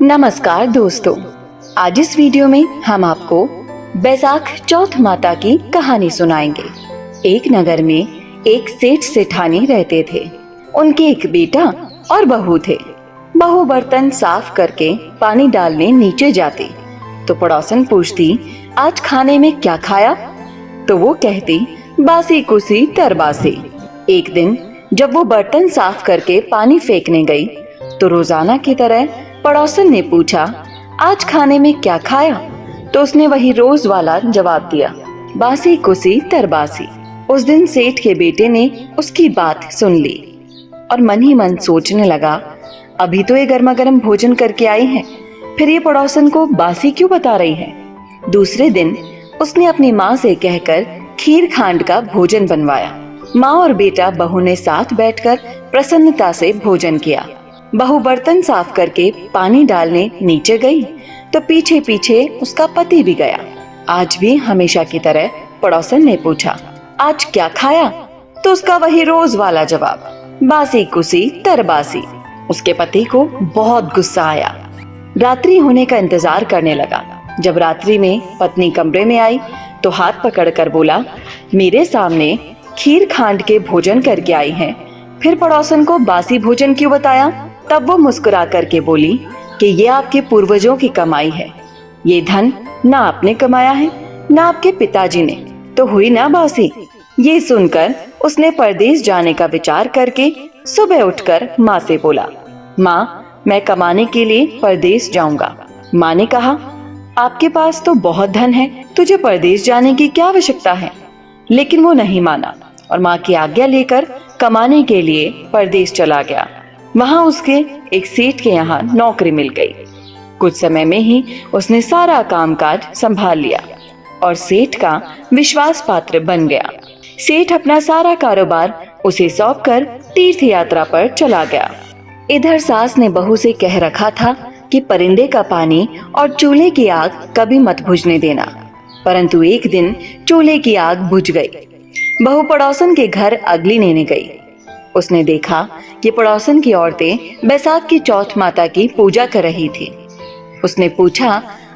नमस्कार दोस्तों, आज इस वीडियो में हम आपको बैसाख चौथ माता की कहानी सुनाएंगे। एक नगर में एक सेठ सेठानी रहते थे। उनके एक बेटा और बहू थे। बहू बर्तन साफ करके पानी डालने नीचे जाती तो पड़ोसन पूछती, आज खाने में क्या खाया? तो वो कहती, बासी कुसी तरबासी। एक दिन जब वो बर्तन साफ करके पानी फेंकने गई तो रोजाना की तरह पड़ोसन ने पूछा, आज खाने में क्या खाया? तो उसने वही रोज वाला जवाब दिया, बासी कुसी तरबासी। उस दिन सेठ के बेटे ने उसकी बात सुन ली और मन ही मन सोचने लगा, अभी तो ये गर्मा गर्म भोजन करके आई है, फिर ये पड़ोसन को बासी क्यों बता रही है? दूसरे दिन उसने अपनी माँ से कहकर खीर खांड का भोजन बनवाया। माँ और बेटा बहू ने साथ बैठकर प्रसन्नता से भोजन किया। बहू बर्तन साफ करके पानी डालने नीचे गई तो पीछे पीछे उसका पति भी गया। आज भी हमेशा की तरह पड़ोसन ने पूछा, आज क्या खाया? तो उसका वही रोज वाला जवाब, बासी कुसी तरबासी। उसके पति को बहुत गुस्सा आया। रात्रि होने का इंतजार करने लगा। जब रात्रि में पत्नी कमरे में आई तो हाथ पकड़कर बोला, मेरे सामने खीर खांड के भोजन करके आई हैं, फिर पड़ोसन को बासी भोजन क्यों बताया? तब वो मुस्कुरा करके बोली कि ये आपके पूर्वजों की कमाई है। ये धन ना आपने कमाया है ना आपके पिताजी ने, तो हुई ना बासी। ये सुनकर उसने परदेश जाने का विचार करके सुबह उठकर माँ से बोला, माँ मैं कमाने के लिए परदेश जाऊंगा। माँ ने कहा, आपके पास तो बहुत धन है, तुझे परदेश जाने की क्या आवश्यकता है? लेकिन वो नहीं माना और माँ की आज्ञा लेकर कमाने के लिए परदेश चला गया। वहां उसके एक सेठ के यहाँ नौकरी मिल गई। कुछ समय में ही उसने सारा कामकाज संभाल लिया और सेठ का विश्वास पात्र बन गया। सेठ अपना सारा कारोबार उसे सौंपकर तीर्थ यात्रा पर चला गया। इधर सास ने बहू से कह रखा था कि परिंदे का पानी और चूल्हे की आग कभी मत बुझने देना, परंतु एक दिन चूल्हे की आग बुझ गई। बहू पड़ोसन के घर अगली लेने गई। उसने देखा कि पड़ोसन की औरतें बैसाख की चौथ माता की पूजा कर रही थी। उसने पूछा,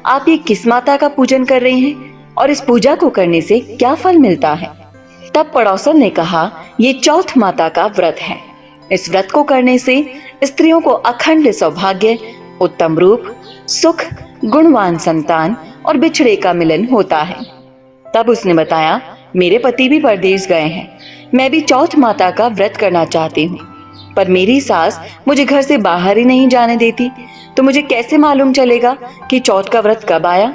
आप ये किस माता का पूजन कर रही हैं और इस पूजा को करने से क्या फल मिलता है? तब पड़ोसन ने कहा, ये चौथ माता का व्रत है। इस व्रत को करने से स्त्रियों को अखंड सौभाग्य, उत्तम रूप, सुख, गुणवान संतान और बिछड़े का मिलन होता है। तब उसने बताया, मेरे पति भी परदेश गए हैं, मैं भी चौथ माता का व्रत करना चाहती हूँ, पर मेरी सास मुझे घर से बाहर ही नहीं जाने देती, तो मुझे कैसे मालूम चलेगा कि चौथ का व्रत कब आया?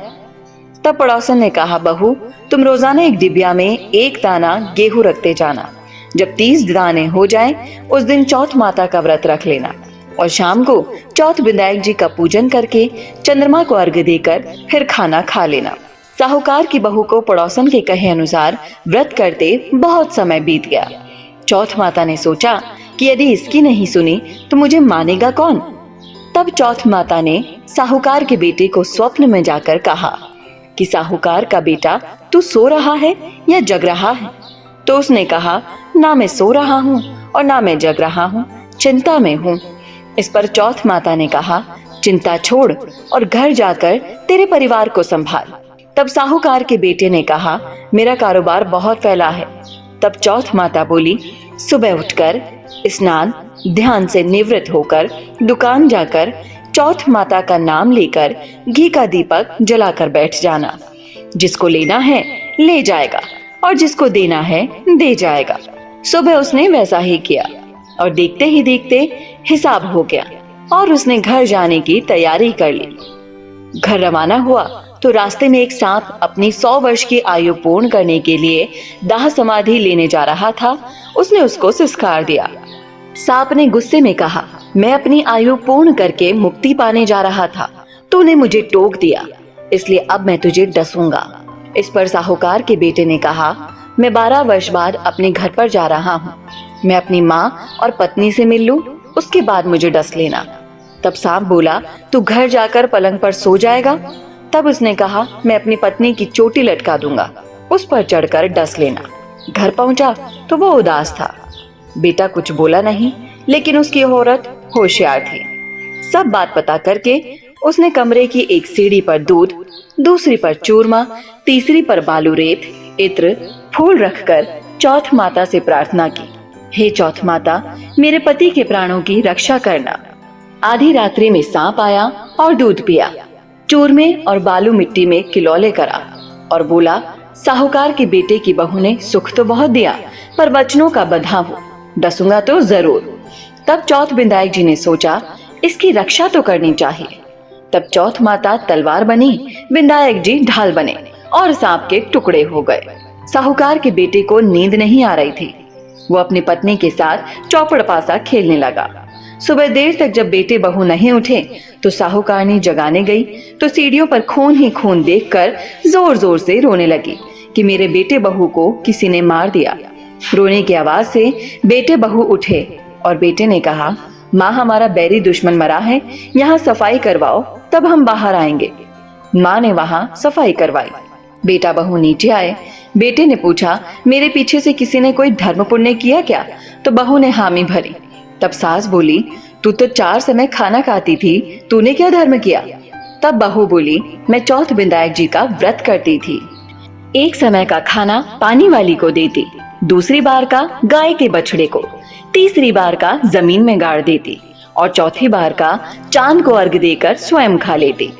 तब पड़ोसन ने कहा, बहू तुम रोजाना एक डिबिया में एक दाना गेहूं रखते जाना। जब 30 दाने हो जाएं, उस दिन चौथ माता का व्रत रख लेना और शाम को चौथ विनायक जी का पूजन करके चंद्रमा को अर्घ्य देकर फिर खाना खा लेना। साहूकार की बहू को पड़ोसन के कहे अनुसार व्रत करते बहुत समय बीत गया। चौथ माता ने सोचा कि यदि इसकी नहीं सुनी तो मुझे मानेगा कौन? तब चौथ माता ने साहूकार के बेटे को स्वप्न में जाकर कहा कि साहूकार का बेटा तू सो रहा है या जग रहा है? तो उसने कहा, ना मैं सो रहा हूँ और ना मैं जग रहा हूँ, चिंता में हूँ। इस पर चौथ माता ने कहा, चिंता छोड़ और घर जाकर तेरे परिवार को संभाल। तब साहूकार के बेटे ने कहा, मेरा कारोबार बहुत फैला है। तब चौथ माता बोली, सुबह उठकर स्नान ध्यान से निवृत्त होकर दुकान जाकर चौथ माता का नाम लेकर घी का दीपक जलाकर बैठ जाना। जिसको लेना है ले जाएगा और जिसको देना है दे जाएगा। सुबह उसने वैसा ही किया और देखते ही देखते हिसाब हो गया और उसने घर जाने की तैयारी कर ली। घर रवाना हुआ तो रास्ते में एक सांप अपनी 100 वर्ष की आयु पूर्ण करने के लिए दाह समाधि लेने जा रहा था। उसने उसको सिसकार दिया। सांप ने गुस्से में कहा, मैं अपनी आयु पूर्ण करके मुक्ति पाने जा रहा था, तूने मुझे टोक दिया, इसलिए अब मैं तुझे डसूंगा। इस पर साहूकार के बेटे ने कहा, मैं 12 वर्ष बाद अपने घर पर जा रहा हूँ, मैं अपनी माँ और पत्नी से मिल लूं, उसके बाद मुझे डस लेना। तब सांप बोला, तू घर जाकर पलंग पर सो जाएगा? तब उसने कहा, मैं अपनी पत्नी की चोटी लटका दूंगा, उस पर चढ़कर डस लेना। घर पहुंचा तो वो उदास था। बेटा कुछ बोला नहीं, लेकिन उसकी औरत होशियार थी। सब बात पता करके उसने कमरे की एक सीढ़ी पर दूध, दूसरी पर चूरमा, तीसरी पर बालू रेत, इत्र, फूल रखकर चौथ माता से प्रार्थना की, हे चौथ माता, मेरे पति के प्राणों की रक्षा करना। आधी रात्रि में सांप आया और दूध पिया, चूरमे और बालू मिट्टी में किलौले करा और बोला, साहूकार के बेटे की बहू ने सुख तो बहुत दिया, पर वचनों का बंधा हूँ, डसूंगा तो जरूर। तब चौथ विधायक जी ने सोचा, इसकी रक्षा तो करनी चाहिए। तब चौथ माता तलवार बनी, विधायक जी ढाल बने और सांप के टुकड़े हो गए। साहूकार के बेटे को नींद नहीं आ रही थी। वो अपनी पत्नी के साथ चौपड़ पासा खेलने लगा। सुबह देर तक जब बेटे बहू नहीं उठे तो साहूकारनी जगाने गई तो सीढ़ियों पर खून ही खून देखकर जोर जोर से रोने लगी कि मेरे बेटे बहू को किसी ने मार दिया। रोने की आवाज से बेटे बहू उठे और बेटे ने कहा, माँ, हमारा बैरी दुश्मन मरा है, यहाँ सफाई करवाओ, तब हम बाहर आएंगे। माँ ने वहां सफाई करवाई। बेटा बहू नीचे आए। बेटे ने पूछा, मेरे पीछे से किसी ने कोई धर्म पुण्य किया क्या? तो बहू ने हामी भरी। तब सास बोली, तू तो 4 समय खाना खाती थी, तूने क्या धर्म किया? तब बहू बोली, मैं चौथ विधायक जी का व्रत करती थी। एक समय का खाना पानी वाली को देती, दूसरी बार का गाय के बछड़े को, तीसरी बार का जमीन में गाड़ देती और चौथी बार का चांद को अर्घ देकर स्वयं खा लेती।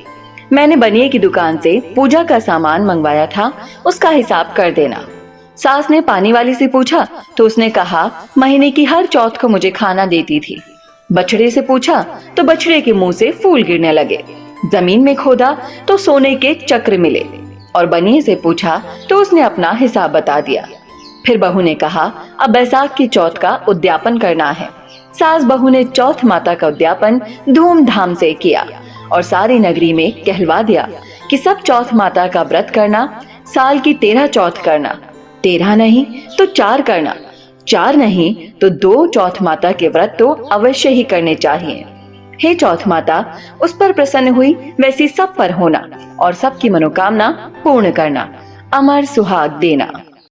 मैंने बनिए की दुकान से पूजा का सामान मंगवाया था, उसका हिसाब कर देना। सास ने पानी वाली से पूछा तो उसने कहा, महीने की हर चौथ को मुझे खाना देती थी। बछड़े से पूछा तो बछड़े के मुंह से फूल गिरने लगे। जमीन में खोदा तो सोने के चक्र मिले और बनिए से पूछा तो उसने अपना हिसाब बता दिया। फिर बहू ने कहा, अब बैसाख की चौथ का उद्यापन करना है। सास बहू ने चौथ माता का उद्यापन धूमधाम से किया और सारी नगरी में कहलवा दिया कि सब चौथ माता का व्रत करना, साल की 13 चौथ करना, 13 नहीं तो 4 करना, 4 नहीं तो 2 चौथ माता के व्रत तो अवश्य ही करने चाहिए। हे चौथ माता, उस पर प्रसन्न हुई वैसी सब पर होना और सबकी मनोकामना पूर्ण करना, अमर सुहाग देना।